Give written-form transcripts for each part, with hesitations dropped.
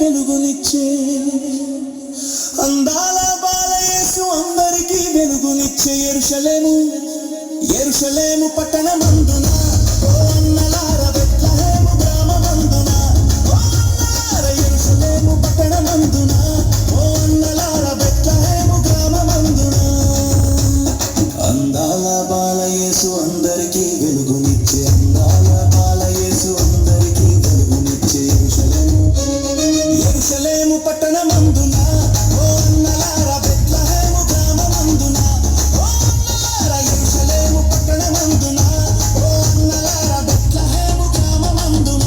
వెలుగునిచ్చే అందాల బాలయేసు అందరికీ వెలుగునిచ్చే యెరూషలేము పట్టణమందున ఓ అన్నలార బెత్లెహేము గ్రామమందున ఓ అన్నలార యెరూషలేము పట్టణమందున ఓ అన్నలార బెత్లెహేము గ్రామమందున అందాల బాలయేసు అందరికీ వెలుగునిచ్చే అందాల బాలయేసు అందరికీ వెలుగునిచ్చే యెరూషలేము పట్టణమందున ఓ అన్నలార బెత్లెహేము గ్రామమందున ఓ అన్నలార యెరూషలేము పట్టణమందున ఓ అన్నలార బెత్లెహేము గ్రామమందున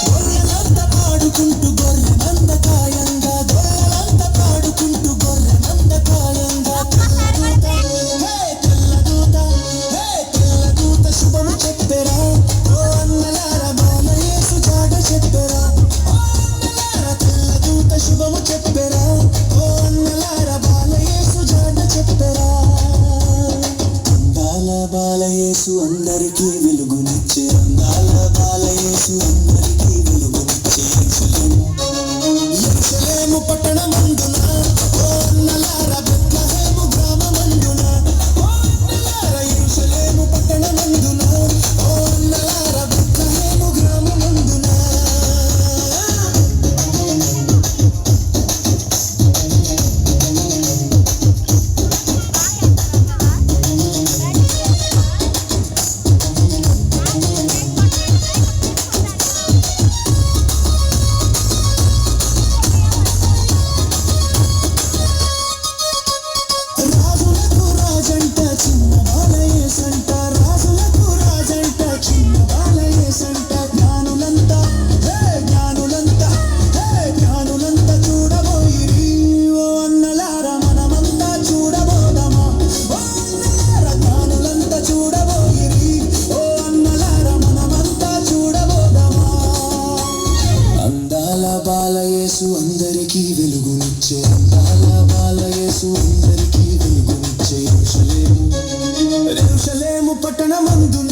గొర్రెలంతా పాడుకుంటూ గొర్రెమంద కాయంగా గొర్రెలంతా పాడుకుంటూ గొర్రెమంద కాయంగా తెల్లదూత శుభము చెప్పెరా ఓ అన్నలార బాలయేసు జాడ చెప్పెరా ఓ అన్నలార తెల్లదూత శుభము చెప్పెరా ఓ అన్నలార బాలయేసు జాడ చెప్పెరా అందాల బాలయేసు అందరికీ వెలుగునిచ్చే అందాల బాలయేసు అందరికీ వెలుగునిచ్చే యెరూషలేము పట్టణమందున ఓ అన్నలార బెత్లెహేము గ్రామమందున ఓ అన్నలార యెరూషలేము పట్టణమందున ఓ అన్నలార బెత్లెహేము గ్రామమందున రాజులకు రాజంట చిన్న బాలయేసంట రాజులకు రాజంట చిన్న బాలయేసంట జ్ఞానులంతా చూడబోయిరి ఓ అన్నలార మనమంతా చూడబోదమా ఓ అన్నలార జ్ఞానులంతా చూడబోయిరి ఓ అన్నలార మనమంతా చూడబోదమా అందాల బాలయేసు అందరికీ వెలుగునిచ్చే అందాల బాలయేసు అందరికీ వెలుగునిచ్చే యెరూషలేము పట్టణమందున